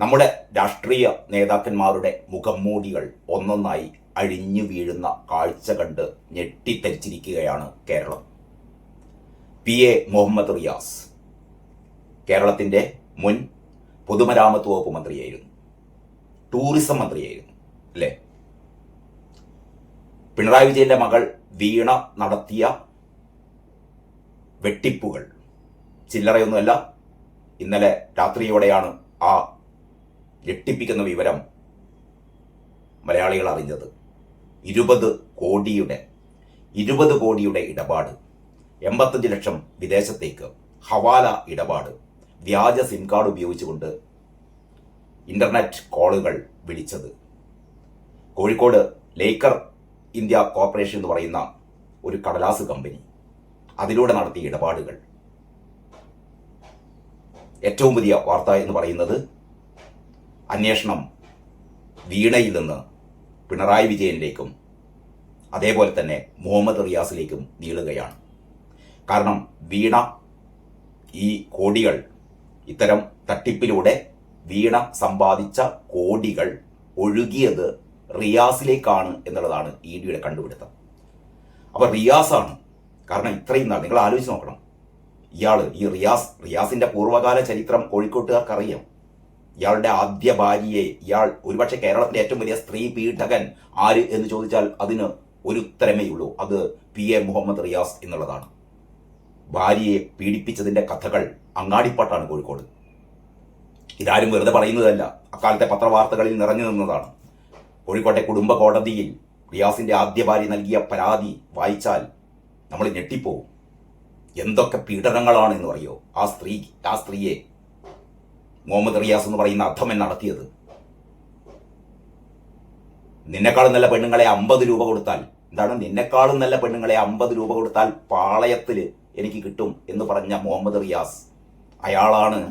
നമ്മുടെ രാഷ്ട്രീയ നേതാക്കന്മാരുടെ മുഖംമൂടികൾ ഒന്നൊന്നായി അഴിഞ്ഞു വീഴുന്ന കാഴ്ച കണ്ട് ഞെട്ടിത്തരിച്ചിരിക്കുകയാണ് കേരളം. PA മുഹമ്മദ് റിയാസ് കേരളത്തിൻ്റെ മുൻ പൊതുമരാമത്ത് വകുപ്പ് മന്ത്രിയായിരുന്നു, ടൂറിസം മന്ത്രിയായിരുന്നു അല്ലേ? പിണറായി വിജയന്റെ മകൾ വീണ നടത്തിയ വെട്ടിപ്പുകൾ ചില്ലറയൊന്നുമല്ല. ഇന്നലെ രാത്രിയോടെയാണ് ആ ഞെട്ടിപ്പിക്കുന്ന വിവരം മലയാളികൾ അറിഞ്ഞത്. 20 കോടിയുടെ ഇടപാട്, 85 ലക്ഷം വിദേശത്തേക്ക് ഹവാല ഇടപാട്, വ്യാജ സിം കാർഡ് ഉപയോഗിച്ചുകൊണ്ട് ഇന്റർനെറ്റ് കോളുകൾ വിളിച്ചത്. കോഴിക്കോട് ലേക്കർ ഇന്ത്യ കോർപ്പറേഷൻ എന്ന് പറയുന്ന ഒരു കടലാസ് കമ്പനി, അതിലൂടെ നടത്തിയ ഇടപാടുകൾ. ഏറ്റവും പുതിയ വാർത്ത എന്ന് പറയുന്നത് അന്വേഷണം വീണയിൽ നിന്ന് പിണറായി വിജയനിലേക്കും അതേപോലെ തന്നെ മുഹമ്മദ് റിയാസിലേക്കും നീളുകയാണ്. കാരണം വീണ ഈ കോടികൾ, ഇത്തരം തട്ടിപ്പിലൂടെ വീണ സമ്പാദിച്ച കോടികൾ ഒഴുകിയത് റിയാസിലേക്കാണ് എന്നുള്ളതാണ് EDയുടെ കണ്ടുപിടുത്തം. അപ്പോൾ റിയാസാണ് കാരണം. ഇത്രയും നാൾ നിങ്ങൾ ആലോചിച്ച് നോക്കണം, ഈ റിയാസിന്റെ പൂർവ്വകാല ചരിത്രം കോഴിക്കോട്ടുകാർക്കറിയാം. ഇയാളുടെ ആദ്യ ഭാര്യയെ ഇയാൾ, ഒരുപക്ഷെ കേരളത്തിലെ ഏറ്റവും വലിയ സ്ത്രീ പീഡകൻ ആര് എന്ന് ചോദിച്ചാൽ അതിന് ഒരു ഉത്തരമേ ഉള്ളൂ, അത് PA മുഹമ്മദ് റിയാസ് എന്നുള്ളതാണ്. ഭാര്യയെ പീഡിപ്പിച്ചതിന്റെ കഥകൾ അങ്ങാടിപ്പാട്ടാണ് കോഴിക്കോട്. ഇതാരും വെറുതെ പറയുന്നതല്ല, അക്കാലത്തെ പത്രവാർത്തകളിൽ നിറഞ്ഞു നിന്നതാണ്. കോഴിക്കോട്ടെ കുടുംബ കോടതിയിൽ റിയാസിന്റെ ആദ്യ ഭാര്യ നൽകിയ പരാതി വായിച്ചാൽ നമ്മൾ ഞെട്ടിപ്പോവും. എന്തൊക്കെ പീഡനങ്ങളാണ് എന്ന് പറയോ ആ സ്ത്രീയെ മുഹമ്മദ് റിയാസ് എന്ന് പറയുന്ന അധമൻ നടത്തിയത്. നിന്നെക്കാളും നല്ല പെണ്ണുങ്ങളെ 50 രൂപ കൊടുത്താൽ, എന്താണ് നിന്നെക്കാളും നല്ല പെണ്ണുങ്ങളെ 50 രൂപ കൊടുത്താൽ പാളയത്തിൽ എനിക്ക് കിട്ടും എന്ന് പറഞ്ഞ മുഹമ്മദ് റിയാസ്, അയാളാണ്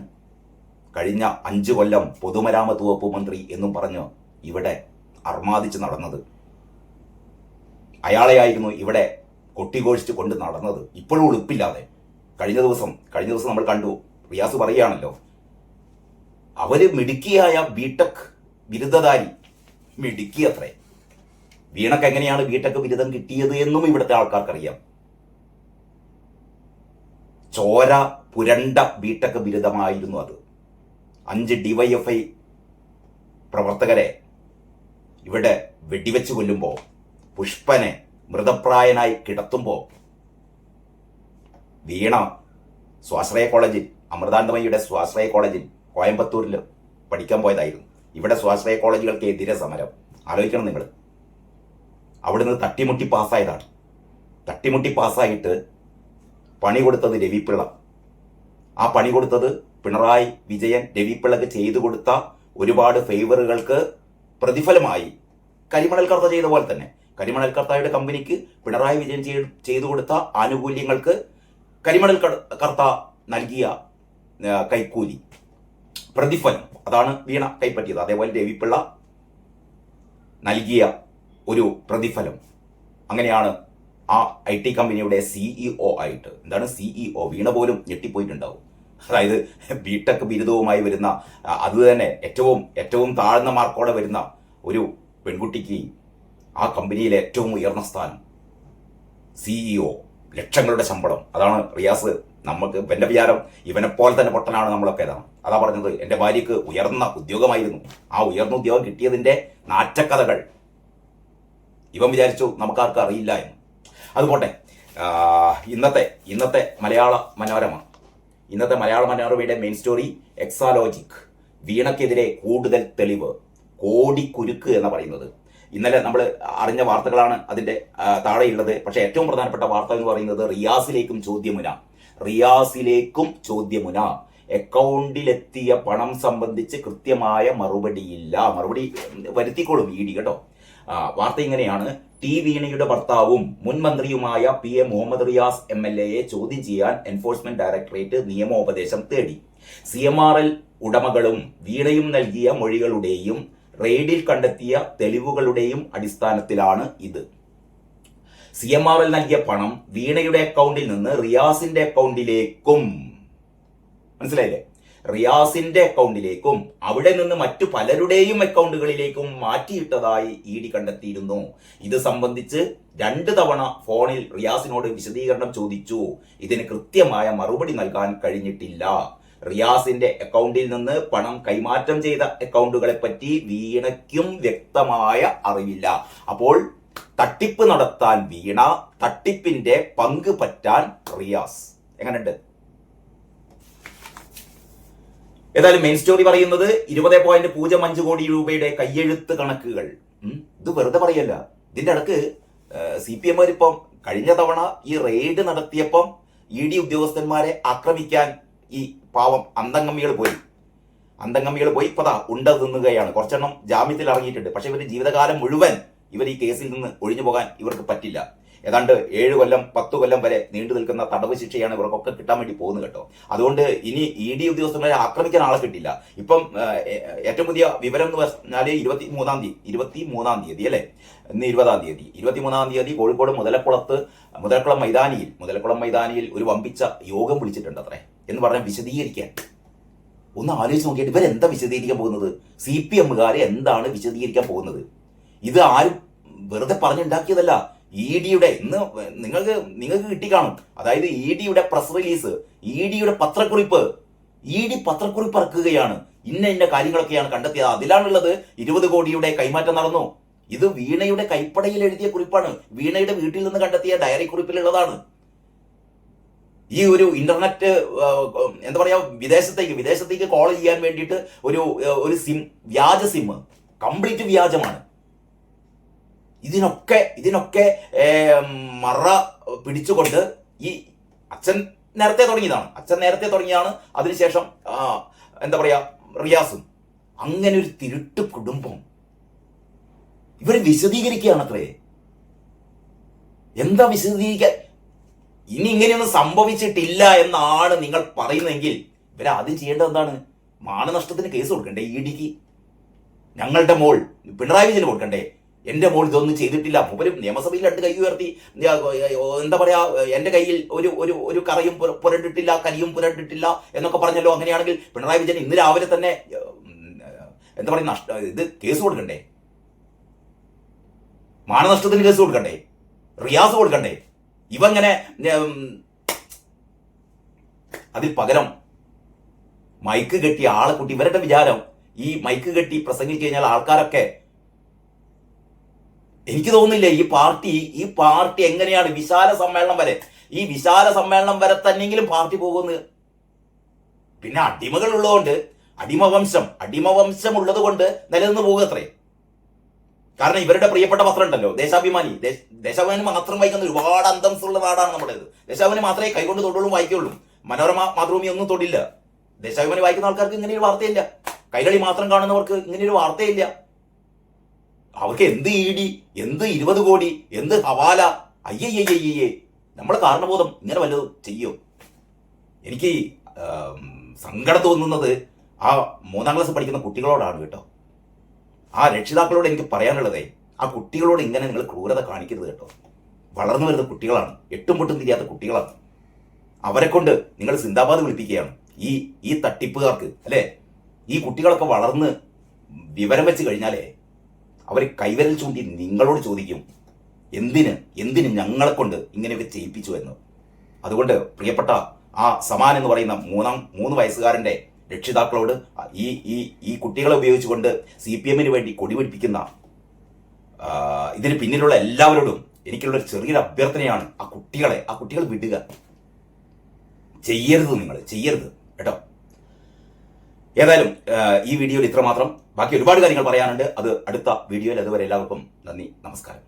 കഴിഞ്ഞ 5 കൊല്ലം പൊതുമരാമത്ത് വകുപ്പ് മന്ത്രി എന്നും പറഞ്ഞ് ഇവിടെ അർമാദിച്ച് നടന്നത്. അയാളെയായിരുന്നു ഇവിടെ കൊട്ടിഘോഷിച്ച് കൊണ്ട് നടന്നത്, ഇപ്പോഴും ഉളുപ്പില്ലാതെ. കഴിഞ്ഞ ദിവസം നമ്മൾ കണ്ടു, റിയാസ് പറയുകയാണല്ലോ, അവര് മിടുക്കിയായ ബിടെക് ബിരുദധാരി, മിടുക്കിയത്രേ. വീണക്ക് എങ്ങനെയാണ് ബിടെക് ബിരുദം കിട്ടിയത് എന്നും ഇവിടുത്തെ ആൾക്കാർക്കറിയാം. ചോര പുരണ്ട ബിടെക് ബിരുദമായിരുന്നു അത്. 5 DYFI പ്രവർത്തകരെ ഇവിടെ വെടിവെച്ച് കൊല്ലുമ്പോൾ, പുഷ്പനെ മൃതപ്രായനായി കിടത്തുമ്പോൾ വീണ സ്വാശ്രയ കോളേജിൽ, അമൃതാനന്ദമയിയുടെ സ്വാശ്രയ കോളേജിൽ കോയമ്പത്തൂരിൽ പഠിക്കാൻ പോയതായിരുന്നു. ഇവിടെ സ്വാശ്രയ കോളേജുകൾക്കെതിരെ സമരം. ആലോചിക്കണം നിങ്ങൾ. അവിടുന്ന് തട്ടിമുട്ടി പാസ്സായതാണ്. തട്ടിമുട്ടി പാസ്സായിട്ട് പണി കൊടുത്തത് രവിപിള്ള. ആ പണി കൊടുത്തത് പിണറായി വിജയൻ രവിപിള്ളക്ക് ചെയ്തു കൊടുത്ത ഒരുപാട് ഫേവറുകൾക്ക് പ്രതിഫലമായി കരിമണൽ കർത്ത ചെയ്ത പോലെ തന്നെ കരിമണൽ കർത്തായുടെ കമ്പനിക്ക് പിണറായി വിജയൻ ചെയ്തു കൊടുത്ത ആനുകൂല്യങ്ങൾക്ക് കരിമണൽ കർത്ത നൽകിയ കൈക്കൂലി, പ്രതിഫലം, അതാണ് വീണ കൈപ്പറ്റിയത്. അതേപോലെ രവിപിള്ള നൽകിയ ഒരു പ്രതിഫലം. അങ്ങനെയാണ് ആ IT കമ്പനിയുടെ CEO ആയിട്ട്, എന്താണ് CEO, വീണ പോലും ഞെട്ടിപ്പോയിട്ടുണ്ടാവും. അതായത് ബിടെക് ബിരുദവുമായി വരുന്ന, അത് തന്നെ ഏറ്റവും താഴ്ന്ന മാർക്കോടെ വരുന്ന ഒരു പെൺകുട്ടിക്ക് ആ കമ്പനിയിലെ ഏറ്റവും ഉയർന്ന സ്ഥാനം, CEO, ലക്ഷങ്ങളുടെ ശമ്പളം. അതാണ് റിയാസ്. നമുക്ക് എൻ്റെ വിചാരം ഇവനെപ്പോലെ തന്നെ പൊട്ടനാണ് നമ്മളൊക്കെ. അതാ പറഞ്ഞത്, എൻ്റെ ഭാര്യക്ക് ഉയർന്ന ഉദ്യോഗമായിരുന്നു, ആ ഉയർന്ന ഉദ്യോഗം കിട്ടിയതിൻ്റെ നാറ്റക്കഥകൾ ഇവൻ വിചാരിച്ചു നമുക്കാർക്കും അറിയില്ല എന്ന്. അതുപോട്ടെ, ഇന്നത്തെ മലയാള മനോരമയുടെ മെയിൻ സ്റ്റോറി എക്സാലോജിക്, വീണയ്ക്കെതിരെ കൂടുതൽ തെളിവ്, കോടിക്കുരുക്ക് എന്ന് പറയുന്നത്. ഇന്നലെ നമ്മൾ അറിഞ്ഞ വാർത്തകളാണ് അതിൻ്റെ താഴെയുള്ളത്. പക്ഷേ ഏറ്റവും പ്രധാനപ്പെട്ട വാർത്ത എന്ന് പറയുന്നത് റിയാസിലേക്കും ചോദ്യമുന. അക്കൗണ്ടിലെത്തിയ പണം സംബന്ധിച്ച് കൃത്യമായ മറുപടിയില്ല. മറുപടി വരുത്തിക്കോളും ED കേട്ടോ. വാർത്ത ഇങ്ങനെയാണ്: വീണയുടെ ഭർത്താവും മുൻ മന്ത്രിയുമായ PA മുഹമ്മദ് റിയാസ് MLA ചോദ്യം ചെയ്യാൻ എൻഫോഴ്സ്മെന്റ് ഡയറക്ടറേറ്റ് നിയമോപദേശം തേടി. CMRL ഉടമകളും വീണയും നൽകിയ മൊഴികളുടെയും റെയ്ഡിൽ കണ്ടെത്തിയ തെളിവുകളുടെയും അടിസ്ഥാനത്തിലാണ് ഇത്. CMRL നൽകിയ പണം വീണയുടെ അക്കൗണ്ടിൽ നിന്ന് റിയാസിന്റെ അക്കൗണ്ടിലേക്കും, മനസ്സിലായില്ലേ, റിയാസിന്റെ അക്കൗണ്ടിലേക്കും അവിടെ നിന്ന് മറ്റു പലരുടെയും അക്കൗണ്ടുകളിലേക്കും മാറ്റിയിട്ടതായി ഇഡി കണ്ടെത്തിയിരുന്നു. ഇത് സംബന്ധിച്ച് 2 തവണ ഫോണിൽ റിയാസിനോട് വിശദീകരണം ചോദിച്ചു. ഇതിന് കൃത്യമായ മറുപടി നൽകാൻ കഴിഞ്ഞിട്ടില്ല. റിയാസിന്റെ അക്കൗണ്ടിൽ നിന്ന് പണം കൈമാറ്റം ചെയ്ത അക്കൗണ്ടുകളെ പറ്റി വീണയ്ക്കും വ്യക്തമായ അറിവില്ല. അപ്പോൾ തട്ടിപ്പ് നടത്താൻ വീണ, തട്ടിപ്പിന്റെ പങ്ക് പറ്റാൻ റിയാസ്. എങ്ങനെയുണ്ട്? ഏതായാലും മെയിൻ സ്റ്റോറി പറയുന്നത് 20.05 കോടി രൂപയുടെ കയ്യെഴുത്ത് കണക്കുകൾ. ഇത് വെറുതെ പറയല്ല. ഇതിന്റെ ഇടക്ക് CPM ഇപ്പം കഴിഞ്ഞ തവണ ഈ റെയ്ഡ് നടത്തിയപ്പം ED ഉദ്യോഗസ്ഥന്മാരെ ആക്രമിക്കാൻ ഈ പാവം അന്തംഗമ്മികൾ പോയി ഇപ്പതാ ഉണ്ട തിന്നുകയാണ്. കുറച്ചെണ്ണം ജാമ്യത്തിൽ ഇറങ്ങിയിട്ടുണ്ട്. പക്ഷെ ഇവര് ജീവിതകാലം മുഴുവൻ ഇവർ ഈ കേസിൽ നിന്ന് ഒഴിഞ്ഞു പോകാൻ ഇവർക്ക് പറ്റില്ല. ഏതാണ്ട് 7 കൊല്ലം 10 കൊല്ലം വരെ നീണ്ടു നിൽക്കുന്ന തടവ് ശിക്ഷയാണ് ഇവർക്കൊക്കെ കിട്ടാൻ വേണ്ടി പോകുന്നത് കേട്ടോ. അതുകൊണ്ട് ഇനി ED ഉദ്യോഗസ്ഥന്മാരെ ആക്രമിക്കാൻ ആളെ കിട്ടില്ല. ഇപ്പം ഏറ്റവും പുതിയ വിവരം എന്ന് പറഞ്ഞാൽ 23-ാം തീയതി അല്ലെ, ഇന്ന് 20-ാം തീയതി, 23-ാം തീയതി കോഴിക്കോട് മുതലക്കുളം മൈതാനിയിൽ ഒരു വമ്പിച്ച യോഗം വിളിച്ചിട്ടുണ്ട് അത്രേ എന്ന് പറഞ്ഞാൽ വിശദീകരിക്കാൻ. ഒന്ന് ആലോചിച്ച് നോക്കിയിട്ട് ഇവരെന്താ വിശദീകരിക്കാൻ പോകുന്നത്? CPMകാരെ എന്താണ് വിശദീകരിക്കാൻ പോകുന്നത്? ഇത് ആരും വെറുതെ പറഞ്ഞുണ്ടാക്കിയതല്ല. EDയുടെ ഇന്ന് നിങ്ങൾക്ക് കിട്ടിക്കാണും. അതായത് EDയുടെ പ്രസ് റിലീസ്, EDയുടെ പത്രക്കുറിപ്പ് ഇറക്കുകയാണ്. ഇന്ന കാര്യങ്ങളൊക്കെയാണ് കണ്ടെത്തിയത്. അതിലാണുള്ളത് 20 കോടിയുടെ കൈമാറ്റം നടന്നു. ഇത് വീണയുടെ കൈപ്പടയിൽ എഴുതിയ കുറിപ്പാണ്. വീണയുടെ വീട്ടിൽ നിന്ന് കണ്ടെത്തിയ ഡയറി കുറിപ്പിലുള്ളതാണ്. ഈ ഒരു ഇന്റർനെറ്റ് എന്താ പറയാ, വിദേശത്തേക്ക് കോൾ ചെയ്യാൻ വേണ്ടിയിട്ട് ഒരു സിം, വ്യാജ സിം, കംപ്ലീറ്റ് വ്യാജമാണ്. ഇതിനൊക്കെ മറ പിടിച്ചുകൊണ്ട് ഈ അച്ഛൻ നേരത്തെ തുടങ്ങിയതാണ്. അതിനുശേഷം എന്താ പറയാ, റിയാസും. അങ്ങനെ ഒരു തിരുട്ട് കുടുംബം ഇവരെ വിശദീകരിക്കുകയാണത്രേ. എന്താ വിശദീകരിക്കാൻ? ഇനി ഇങ്ങനെയൊന്നും സംഭവിച്ചിട്ടില്ല എന്നാണ് നിങ്ങൾ പറയുന്നതെങ്കിൽ ഇവരെ ആദ്യം ചെയ്യേണ്ടത് എന്താണ്? മാനനഷ്ടത്തിന് കേസ് കൊടുക്കണ്ടേ EDക്ക്? ഞങ്ങളുടെ മോൾ പിണറായി വിജയന് കൊടുക്കണ്ടേ? എന്റെ മോൾ ഇതൊന്നും ചെയ്തിട്ടില്ല. മൂപ്പര് നിയമസഭയിൽ 2 കൈ ഉയർത്തി എന്താ പറയാ, എന്റെ കയ്യിൽ ഒരു കറിയും പുരണ്ടിട്ടില്ല, കരിയും പുരണ്ടിട്ടില്ല എന്നൊക്കെ പറഞ്ഞല്ലോ. അങ്ങനെയാണെങ്കിൽ പിണറായി വിജയൻ ഇന്ന് രാവിലെ തന്നെ എന്താ പറയുക, ഇത് കേസ് കൊടുക്കണ്ടേ? മാനനഷ്ടത്തിന് കേസ് കൊടുക്കണ്ടേ? റിയാസ് കൊടുക്കണ്ടേ? ഇവങ്ങനെ അതിൽ പകരം മൈക്ക് കെട്ടി ആളെ കൂട്ടി, ഇവരുടെ വിചാരം ഈ മൈക്ക് കെട്ടി പ്രസംഗിച്ചു കഴിഞ്ഞാൽ ആൾക്കാരൊക്കെ, എനിക്ക് തോന്നുന്നില്ല ഈ പാർട്ടി എങ്ങനെയാണ് വിശാല സമ്മേളനം വരെ തന്നെങ്കിലും പാർട്ടി പോകുന്നത്. പിന്നെ അടിമകൾ ഉള്ളതുകൊണ്ട്, അടിമവംശം ഉള്ളത് കൊണ്ട് നിലനിന്ന് പോകുകത്രേ. കാരണം ഇവരുടെ പ്രിയപ്പെട്ട പത്രം ഉണ്ടല്ലോ, ദേശാഭിമാനി മാത്രം വായിക്കുന്ന ഒരുപാട് അന്തംസുള്ള നാടാണ് നമ്മുടേത്. ദേശാഭിമാനി മാത്രമേ കൈകൊണ്ട് തൊടുള്ളൂ, വായിക്കുള്ളൂ. മനോരമ, മാതൃഭൂമി ഒന്നും തൊടില്ല. ദേശാഭിമാനി വായിക്കുന്ന ആൾക്കാർക്ക് ഇങ്ങനെയൊരു വാർത്തയില്ല. കൈരളി മാത്രം കാണുന്നവർക്ക് ഇങ്ങനെയൊരു വാർത്തയില്ല. അവർക്ക് എന്ത് ED, എന്ത് 20 കോടി, എന്ത് ഹവാല, അയ്യയ്യയ്യേ. നമ്മളെ കാരണബോധം ഇങ്ങനെ വല്ലതും ചെയ്യോ? എനിക്ക് സങ്കടം തോന്നുന്നത് ആ 3ാം ക്ലാസ് പഠിക്കുന്ന കുട്ടികളോടാണ് കേട്ടോ. ആ രക്ഷിതാക്കളോട് എനിക്ക് പറയാനുള്ളതേ, ആ കുട്ടികളോട് ഇങ്ങനെ നിങ്ങൾ ക്രൂരത കാണിക്കരുത് കേട്ടോ. വളർന്നു വരുന്ന കുട്ടികളാണ്, എട്ടും പൊട്ടും തിരിയാത്ത കുട്ടികളാണ്. അവരെ കൊണ്ട് നിങ്ങൾ സിന്ദാബാദ് വിളിപ്പിക്കുകയാണ് ഈ തട്ടിപ്പുകാർക്ക് അല്ലേ. ഈ കുട്ടികളൊക്കെ വളർന്ന് വിവരം വെച്ച് കഴിഞ്ഞാലേ അവർ കൈവിരൽ ചൂണ്ടി നിങ്ങളോട് ചോദിക്കും, എന്തിന് ഞങ്ങളെ കൊണ്ട് ഇങ്ങനെയൊക്കെ ചെയ്യിപ്പിച്ചു എന്ന്. അതുകൊണ്ട് പ്രിയപ്പെട്ട ആ സമാൻ എന്ന് പറയുന്ന 3 വയസ്സുകാരൻ്റെ രക്ഷിതാക്കളോട് ഈ കുട്ടികളെ ഉപയോഗിച്ചുകൊണ്ട് CPMന് വേണ്ടി കൊടിപിടിപ്പിക്കുന്ന ഇതിന് പിന്നിലുള്ള എല്ലാവരോടും എനിക്കുള്ള ചെറിയൊരു അഭ്യർത്ഥനയാണ്, ആ കുട്ടികളെ വിടുക. ചെയ്യരുത് കേട്ടോ. ഏതായാലും ഈ വീഡിയോയിൽ ഇത്രമാത്രം. ബാക്കി ഒരുപാട് കാര്യങ്ങൾ പറയാനുണ്ട്. അത് അടുത്ത വീഡിയോയിൽ. അതുവരെ എല്ലാവർക്കും നന്ദി, നമസ്കാരം.